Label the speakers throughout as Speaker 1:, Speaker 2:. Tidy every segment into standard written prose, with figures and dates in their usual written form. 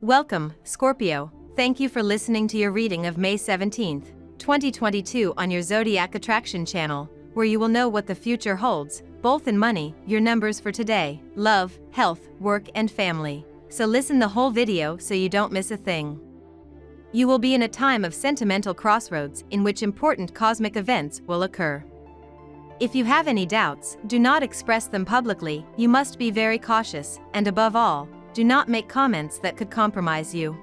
Speaker 1: Welcome, Scorpio. Thank you for listening to your reading of May 17, 2022 on your Zodiac Attraction channel, where you will know what the future holds, both in money, your numbers for today, love, health, work and family. So listen the whole video so you don't miss a thing. You will be in a time of sentimental crossroads in which important cosmic events will occur. If you have any doubts, do not express them publicly. You must be very cautious, and above all, do not make comments that could compromise you.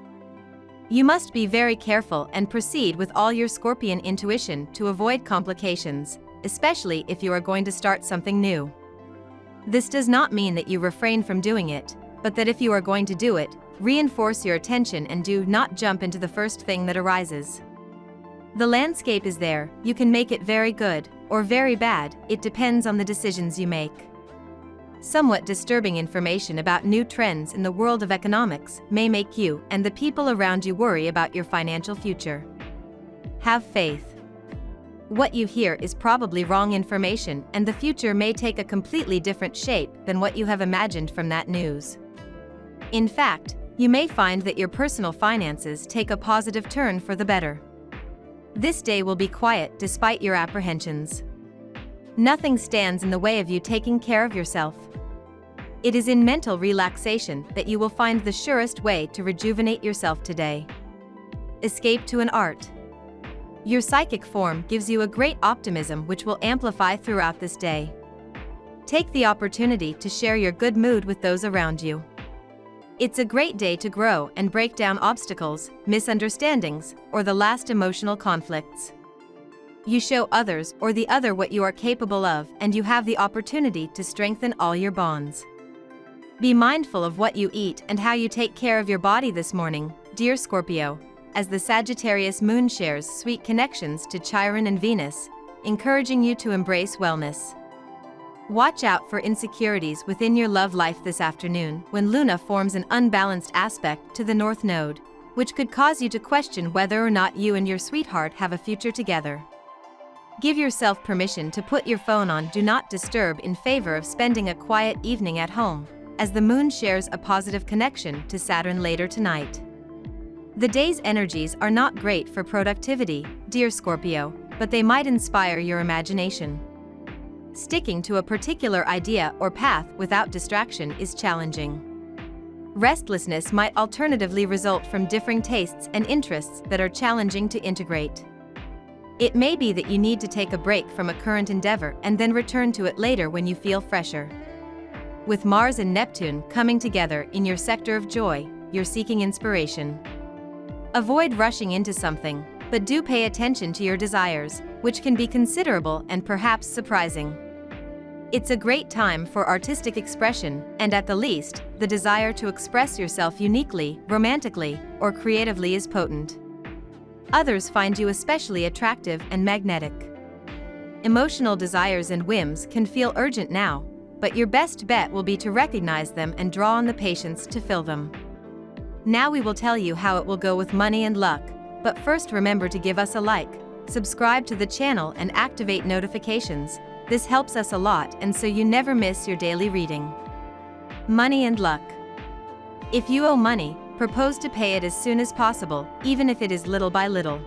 Speaker 1: You must be very careful and proceed with all your Scorpion intuition to avoid complications, especially if you are going to start something new. This does not mean that you refrain from doing it, but that if you are going to do it, reinforce your attention and do not jump into the first thing that arises. The landscape is there, you can make it very good, or very bad, it depends on the decisions you make. Somewhat disturbing information about new trends in the world of economics may make you and the people around you worry about your financial future. Have faith. What you hear is probably wrong information, and the future may take a completely different shape than what you have imagined from that news. In fact, you may find that your personal finances take a positive turn for the better. This day will be quiet despite your apprehensions. Nothing stands in the way of you taking care of yourself. It is in mental relaxation that you will find the surest way to rejuvenate yourself today. Escape to an art. Your psychic form gives you a great optimism which will amplify throughout this day. Take the opportunity to share your good mood with those around you. It's a great day to grow and break down obstacles, misunderstandings, or the last emotional conflicts. You show others or the other what you are capable of, and you have the opportunity to strengthen all your bonds. Be mindful of what you eat and how you take care of your body this morning, dear Scorpio, as the Sagittarius moon shares sweet connections to Chiron and Venus, encouraging you to embrace wellness. Watch out for insecurities within your love life this afternoon when Luna forms an unbalanced aspect to the North Node, which could cause you to question whether or not you and your sweetheart have a future together. Give yourself permission to put your phone on Do Not Disturb in favor of spending a quiet evening at home, as the moon shares a positive connection to Saturn later tonight. The day's energies are not great for productivity, dear Scorpio, but they might inspire your imagination. Sticking to a particular idea or path without distraction is challenging. Restlessness might alternatively result from differing tastes and interests that are challenging to integrate. It may be that you need to take a break from a current endeavor and then return to it later when you feel fresher. With Mars and Neptune coming together in your sector of joy, you're seeking inspiration. Avoid rushing into something, but do pay attention to your desires, which can be considerable and perhaps surprising. It's a great time for artistic expression, and at the least, the desire to express yourself uniquely, romantically, or creatively is potent. Others find you especially attractive and magnetic. Emotional desires and whims can feel urgent now, but your best bet will be to recognize them and draw on the patience to fill them. Now we will tell you how it will go with money and luck, but first remember to give us a like, subscribe to the channel and activate notifications. This helps us a lot and so you never miss your daily reading. Money and luck. If you owe money, propose to pay it as soon as possible, even if it is little by little.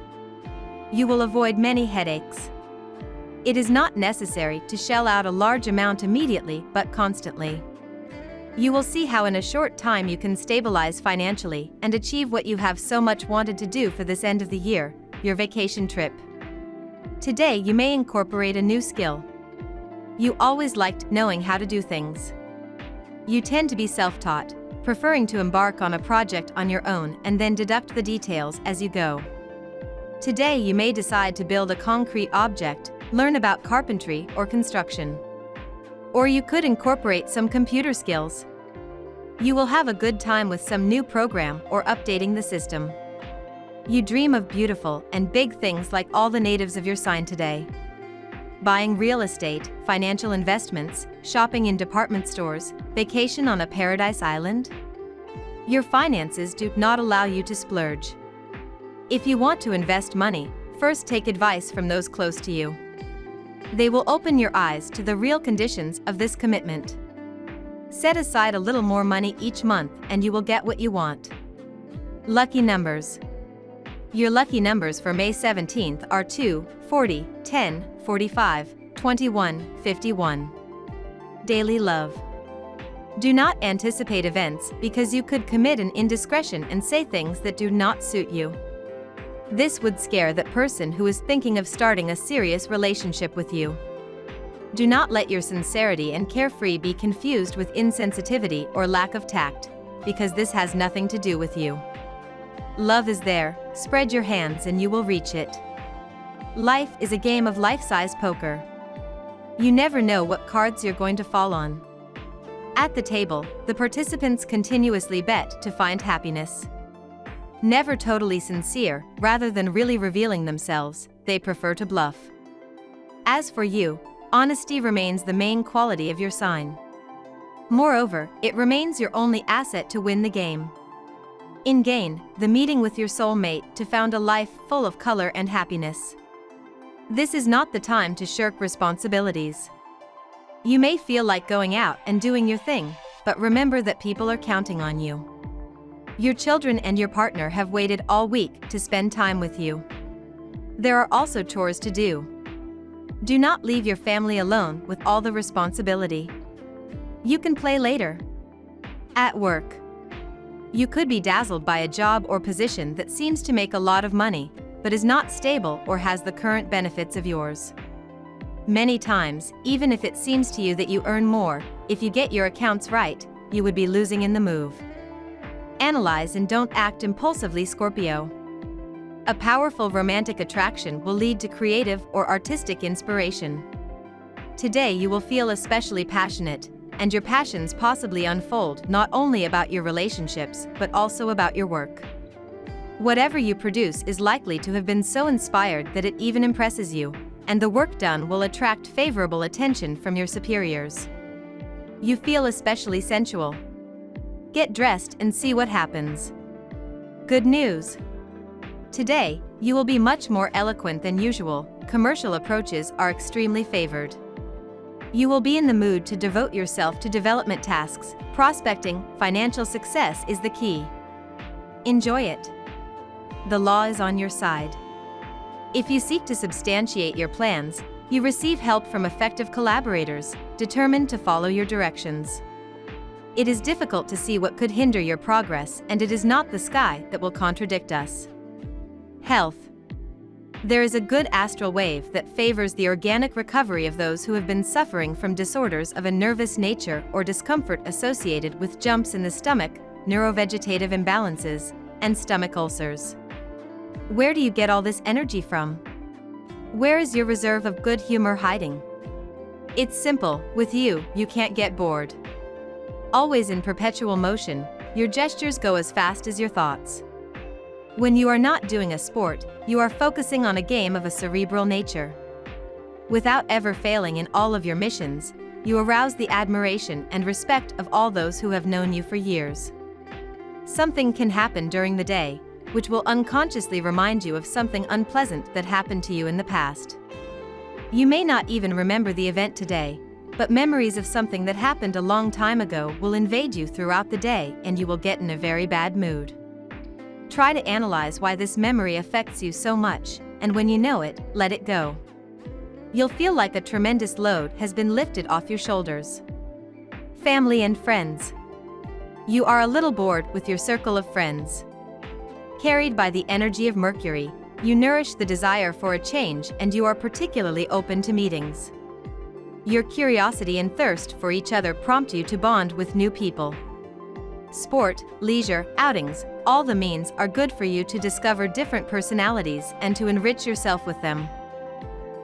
Speaker 1: You will avoid many headaches. It is not necessary to shell out a large amount immediately, but constantly. You will see how in a short time you can stabilize financially and achieve what you have so much wanted to do for this end of the year, your vacation trip. Today you may incorporate a new skill. You always liked knowing how to do things. You tend to be self-taught, preferring to embark on a project on your own and then deduct the details as you go. Today you may decide to build a concrete object, learn about carpentry or construction. Or you could incorporate some computer skills. You will have a good time with some new program or updating the system. You dream of beautiful and big things like all the natives of your sign today. Buying real estate, financial investments, shopping in department stores, vacation on a paradise island? Your finances do not allow you to splurge. If you want to invest money, first take advice from those close to you. They will open your eyes to the real conditions of this commitment. Set aside a little more money each month and you will get what you want. Lucky numbers. Your lucky numbers for May 17th are 2, 40, 10, 45, 21, 51. Daily love. Do not anticipate events because you could commit an indiscretion and say things that do not suit you. This would scare that person who is thinking of starting a serious relationship with you. Do not let your sincerity and carefree be confused with insensitivity or lack of tact, because this has nothing to do with you. Love is there, spread your hands and you will reach it. Life is a game of life-size poker. You never know what cards you're going to fall on. At the table, the participants continuously bet to find happiness. Never totally sincere, rather than really revealing themselves, they prefer to bluff. As for you, honesty remains the main quality of your sign. Moreover, it remains your only asset to win the game. In gain, the meeting with your soulmate to found a life full of color and happiness. This is not the time to shirk responsibilities. You may feel like going out and doing your thing, but remember that people are counting on you. Your children and your partner have waited all week to spend time with you. There are also chores to do. Do not leave your family alone with all the responsibility. You can play later. At work. You could be dazzled by a job or position that seems to make a lot of money, but is not stable or has the current benefits of yours. Many times, even if it seems to you that you earn more, if you get your accounts right, you would be losing in the move. Analyze and don't act impulsively, Scorpio. A powerful romantic attraction will lead to creative or artistic inspiration. Today you will feel especially passionate, and your passions possibly unfold not only about your relationships but also about your work. Whatever you produce is likely to have been so inspired that it even impresses you, and the work done will attract favorable attention from your superiors. You feel especially sensual. Get dressed and see what happens. Good news. Today, you will be much more eloquent than usual. Commercial approaches are extremely favored. You will be in the mood to devote yourself to development tasks. Prospecting, financial success is the key. Enjoy it. The law is on your side. If you seek to substantiate your plans, you receive help from effective collaborators, determined to follow your directions. It is difficult to see what could hinder your progress, and it is not the sky that will contradict us. Health. There is a good astral wave that favors the organic recovery of those who have been suffering from disorders of a nervous nature or discomfort associated with jumps in the stomach, neurovegetative imbalances, and stomach ulcers. Where do you get all this energy from? Where is your reserve of good humor hiding? It's simple, with you, you can't get bored. Always in perpetual motion, your gestures go as fast as your thoughts. When you are not doing a sport, you are focusing on a game of a cerebral nature. Without ever failing in all of your missions, you arouse the admiration and respect of all those who have known you for years. Something can happen during the day, which will unconsciously remind you of something unpleasant that happened to you in the past. You may not even remember the event today, but memories of something that happened a long time ago will invade you throughout the day and you will get in a very bad mood. Try to analyze why this memory affects you so much, and when you know it, let it go. You'll feel like a tremendous load has been lifted off your shoulders. Family and friends. You are a little bored with your circle of friends. Carried by the energy of Mercury, you nourish the desire for a change and you are particularly open to meetings. Your curiosity and thirst for each other prompt you to bond with new people. Sport, leisure, outings, all the means are good for you to discover different personalities and to enrich yourself with them.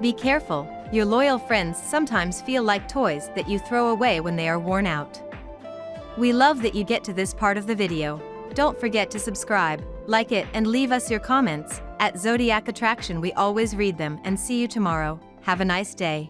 Speaker 1: Be careful, your loyal friends sometimes feel like toys that you throw away when they are worn out. We love that you get to this part of the video. Don't forget to subscribe, like it, and leave us your comments. At Zodiac Attraction we always read them, and see you tomorrow. Have a nice day.